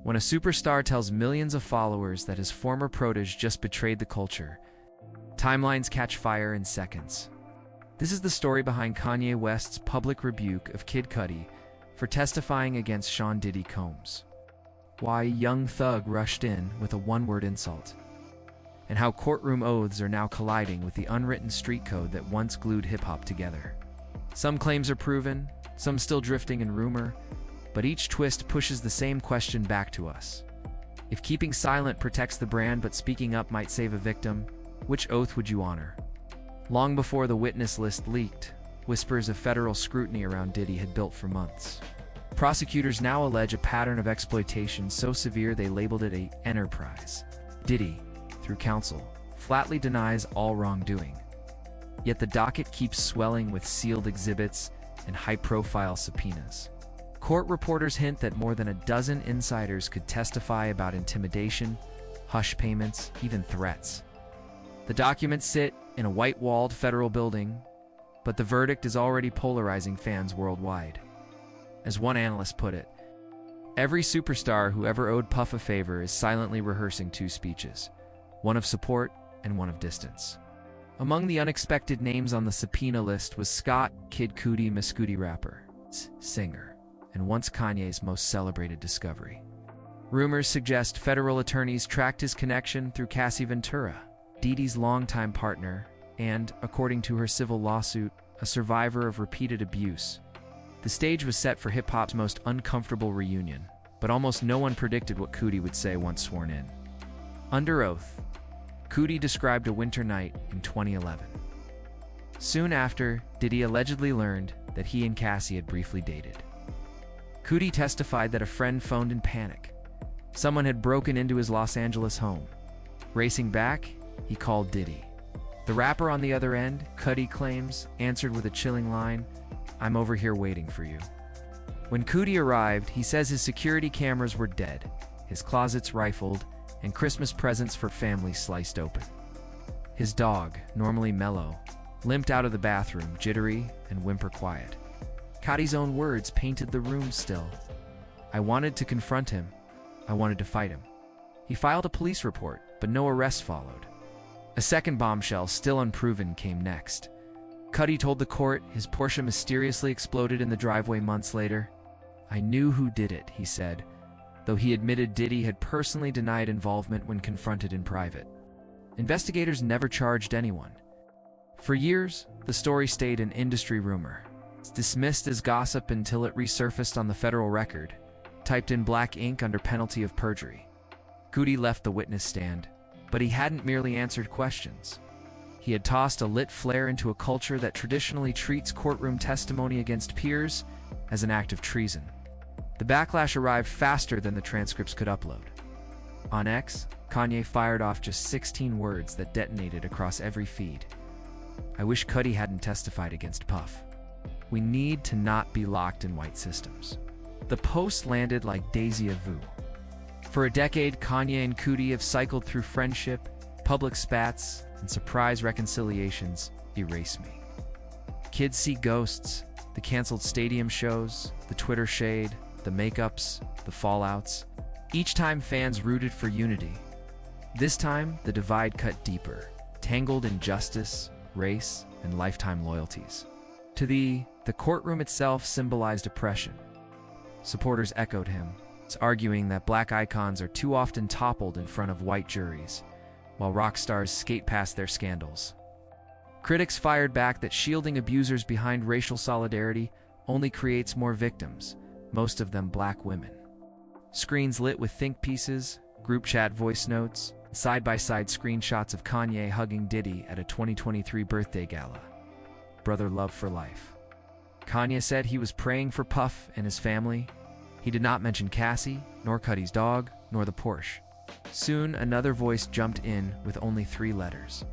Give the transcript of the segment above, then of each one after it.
When a superstar tells millions of followers that his former protege just betrayed the culture, timelines catch fire in seconds. This is the story behind Kanye West's public rebuke of Kid Cudi for testifying against Sean Diddy Combs, why Young Thug rushed in with a one-word insult, and how courtroom oaths are now colliding with the unwritten street code that once glued hip-hop together. Some claims are proven, some still drifting in rumor, but each twist pushes the same question back to us. If keeping silent protects the brand but speaking up might save a victim, which oath would you honor? Long before the witness list leaked, whispers of federal scrutiny around Diddy had built for months. Prosecutors now allege a pattern of exploitation so severe they labeled it an enterprise. Diddy, through counsel, flatly denies all wrongdoing. Yet the docket keeps swelling with sealed exhibits and high-profile subpoenas. Court reporters hint that more than a dozen insiders could testify about intimidation, hush payments, even threats. The documents sit in a white-walled federal building, but the verdict is already polarizing fans worldwide. As one analyst put it, every superstar who ever owed Puff a favor is silently rehearsing two speeches, one of support and one of distance. Among the unexpected names on the subpoena list was Scott Kid Cudi Cudi rapper, singer, and once Kanye's most celebrated discovery. Rumors suggest federal attorneys tracked his connection through Cassie Ventura, Diddy's longtime partner, and, according to her civil lawsuit, a survivor of repeated abuse. The stage was set for hip-hop's most uncomfortable reunion, but almost no one predicted what Cudi would say once sworn in. Under oath, Cudi described a winter night in 2011. Soon after, Diddy allegedly learned that he and Cassie had briefly dated. Cudi testified that a friend phoned in panic. Someone had broken into his Los Angeles home. Racing back, he called Diddy. The rapper on the other end, Cudi claims, answered with a chilling line, "I'm over here waiting for you." When Cudi arrived, he says his security cameras were dead, his closets rifled, and Christmas presents for family sliced open. His dog, normally mellow, limped out of the bathroom, jittery and whimper quiet. Cudi's own words painted the room still. "I wanted to confront him. I wanted to fight him." He filed a police report, but no arrest followed. A second bombshell, still unproven, came next. Cudi told the court his Porsche mysteriously exploded in the driveway months later. "I knew who did it," he said, though he admitted Diddy had personally denied involvement when confronted in private. Investigators never charged anyone. For years, the story stayed an industry rumor, dismissed as gossip until it resurfaced on the federal record, typed in black ink under penalty of perjury. Cudi left the witness stand, but he hadn't merely answered questions. He had tossed a lit flare into a culture that traditionally treats courtroom testimony against peers as an act of treason. The backlash arrived faster than the transcripts could upload. On X, Kanye fired off just 16 words that detonated across every feed. "I wish Cudi hadn't testified against Puff. We need to not be locked in white systems." The post landed like déjà vu. For a decade, Kanye and Cudi have cycled through friendship, public spats, and surprise reconciliations. Erase me. Kids see ghosts, the canceled stadium shows, the Twitter shade, the makeups, the fallouts. Each time fans rooted for unity. This time, the divide cut deeper, tangled in justice, race, and lifetime loyalties. To the courtroom itself symbolized oppression. Supporters echoed him, arguing that black icons are too often toppled in front of white juries, while rock stars skate past their scandals. Critics fired back that shielding abusers behind racial solidarity only creates more victims, most of them black women. Screens lit with think pieces, group chat voice notes, side-by-side screenshots of Kanye hugging Diddy at a 2023 birthday gala. Brother love for life. Kanye said he was praying for Puff and his family. He did not mention Cassie, nor Cudi's dog, nor the Porsche. Soon, another voice jumped in with only 3 letters.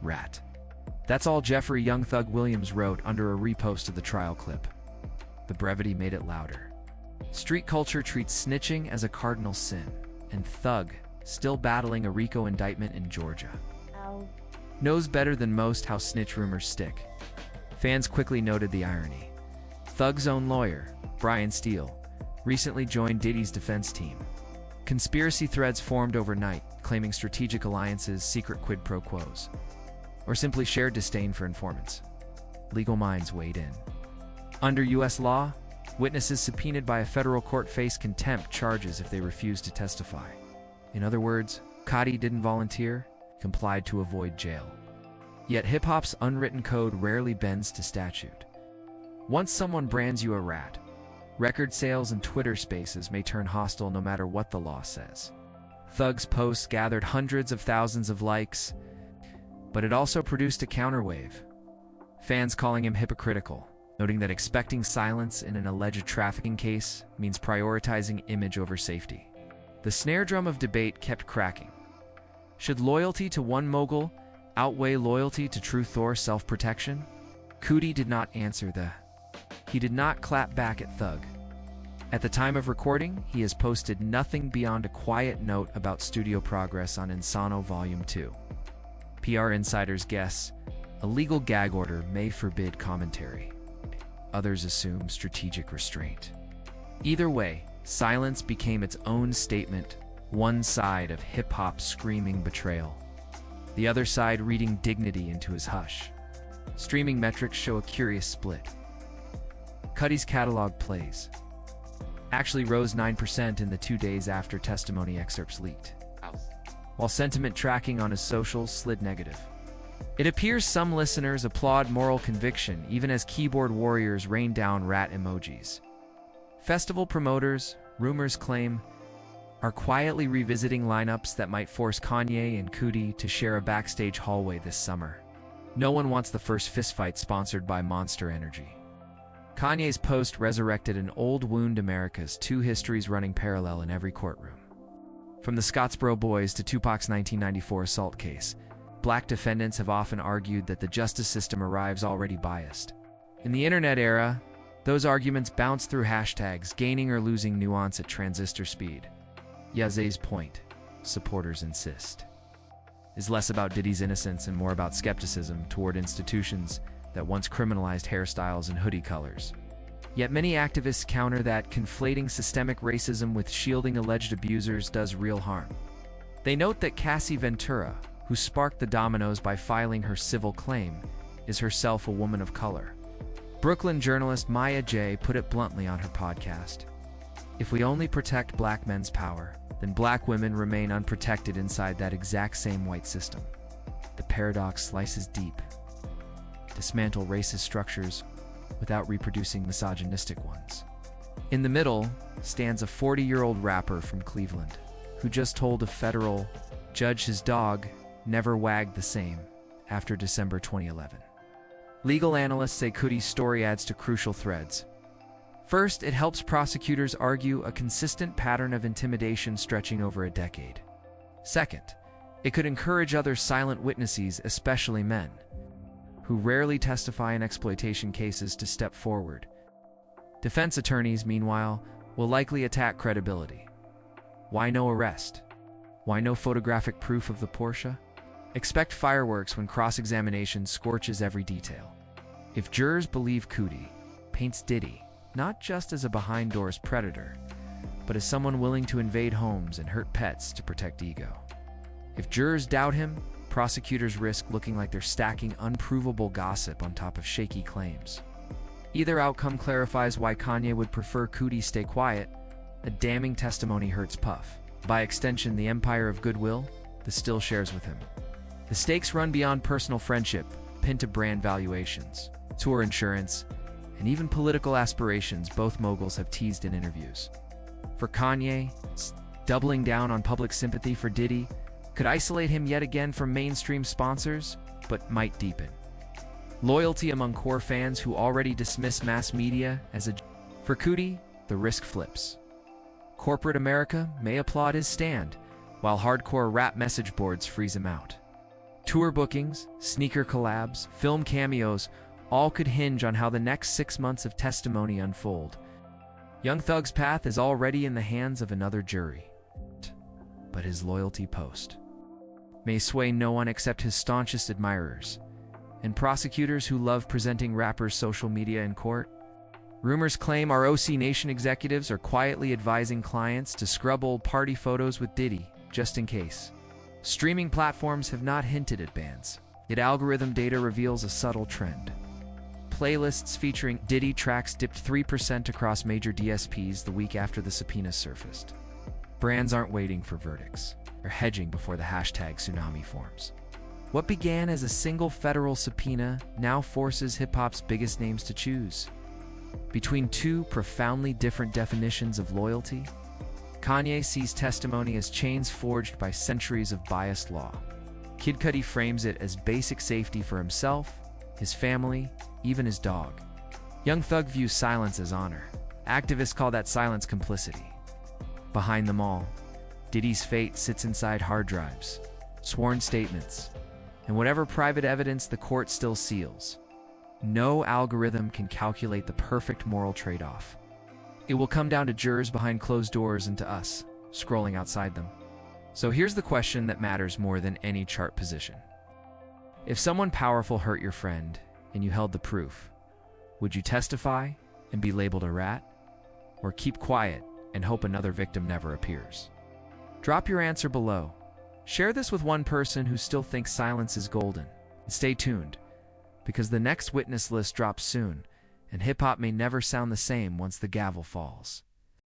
Rat. That's all Jeffrey Young Thug Williams wrote under a repost of the trial clip. The brevity made it louder. Street culture treats snitching as a cardinal sin, and Thug, still battling a RICO indictment in Georgia, knows better than most how snitch rumors stick. Fans quickly noted the irony. Thug's own lawyer, Brian Steele, recently joined Diddy's defense team. Conspiracy threads formed overnight, claiming strategic alliances, secret quid pro quos, or simply shared disdain for informants. Legal minds weighed in. Under U.S. law, witnesses subpoenaed by a federal court face contempt charges if they refused to testify. In other words, Cudi didn't volunteer, complied to avoid jail. Yet hip-hop's unwritten code rarely bends to statute. Once someone brands you a rat, record sales and Twitter spaces may turn hostile no matter what the law says. Thug's posts gathered hundreds of thousands of likes, but it also produced a counterwave. Fans calling him hypocritical, noting that expecting silence in an alleged trafficking case means prioritizing image over safety. The snare drum of debate kept cracking. Should loyalty to one mogul outweigh loyalty to true Thor self-protection? Cudi did not answer He did not clap back at Thug. At the time of recording, he has posted nothing beyond a quiet note about studio progress on Insano Volume 2. PR insiders guess a legal gag order may forbid commentary. Others assume strategic restraint. Either way, silence became its own statement, one side of hip-hop screaming betrayal, the other side reading dignity into his hush. Streaming metrics show a curious split. Cudi's catalog plays actually rose 9% in the 2 days after testimony excerpts leaked, while sentiment tracking on his socials slid negative. It appears some listeners applaud moral conviction even as keyboard warriors rain down rat emojis. Festival promoters, rumors claim, are quietly revisiting lineups that might force Kanye and Cudi to share a backstage hallway this summer. No one wants the first fistfight sponsored by Monster Energy. Kanye's post resurrected an old wound. America's two histories running parallel in every courtroom. From the Scottsboro Boys to Tupac's 1994 assault case, black defendants have often argued that the justice system arrives already biased. In the internet era, those arguments bounce through hashtags, gaining or losing nuance at transistor speed. Yazay's point, supporters insist, is less about Diddy's innocence and more about skepticism toward institutions that once criminalized hairstyles and hoodie colors. Yet many activists counter that conflating systemic racism with shielding alleged abusers does real harm. They note that Cassie Ventura, who sparked the dominoes by filing her civil claim, is herself a woman of color. Brooklyn journalist Maya J. put it bluntly on her podcast: "If we only protect black men's power, then black women remain unprotected inside that exact same white system. The paradox slices deep. Dismantle racist structures without reproducing misogynistic ones." In the middle stands a 40-year-old rapper from Cleveland who just told a federal judge his dog never wagged the same after December 2011. Legal analysts say Cudi's story adds to crucial threads. First, it helps prosecutors argue a consistent pattern of intimidation stretching over a decade. Second, it could encourage other silent witnesses, especially men, who rarely testify in exploitation cases, to step forward. Defense attorneys, meanwhile, will likely attack credibility. Why no arrest? Why no photographic proof of the Porsche? Expect fireworks when cross-examination scorches every detail. If jurors believe Cudi paints Diddy not just as a behind-doors predator, but as someone willing to invade homes and hurt pets to protect ego. If jurors doubt him, prosecutors risk looking like they're stacking unprovable gossip on top of shaky claims. Either outcome clarifies why Kanye would prefer Cudi stay quiet. A damning testimony hurts Puff. By extension, the empire of goodwill the still shares with him. The stakes run beyond personal friendship, pinned to brand valuations, tour insurance, and even political aspirations both moguls have teased in interviews. For Kanye, doubling down on public sympathy for Diddy could isolate him yet again from mainstream sponsors, but might deepen loyalty among core fans who already dismiss mass media as a... For Cudi, the risk flips. Corporate America may applaud his stand, while hardcore rap message boards freeze him out. Tour bookings, sneaker collabs, film cameos, all could hinge on how the next 6 months of testimony unfold. Young Thug's path is already in the hands of another jury. But his loyalty post may sway no one except his staunchest admirers, and prosecutors who love presenting rappers' social media in court Rumors claim ROC Nation executives are quietly advising clients to scrub old party photos with Diddy, just in case. Streaming platforms have not hinted at bans, yet algorithm data reveals a subtle trend. Playlists featuring Diddy tracks dipped 3% across major DSPs the week after the subpoenas surfaced. Brands aren't waiting for verdicts. They're hedging before the hashtag tsunami forms. What began as a single federal subpoena now forces hip-hop's biggest names to choose between two profoundly different definitions of loyalty. Kanye sees testimony as chains forged by centuries of biased law. Kid Cudi frames it as basic safety for himself, his family, even his dog. Young Thug views silence as honor. Activists call that silence complicity. Behind them all, Diddy's fate sits inside hard drives, sworn statements, and whatever private evidence the court still seals. No algorithm can calculate the perfect moral trade-off. It will come down to jurors behind closed doors and to us, scrolling outside them. So here's the question that matters more than any chart position. If someone powerful hurt your friend and you held the proof, would you testify and be labeled a rat? Or keep quiet and hope another victim never appears? Drop your answer below. Share this with one person who still thinks silence is golden. And stay tuned, because the next witness list drops soon, and hip-hop may never sound the same once the gavel falls.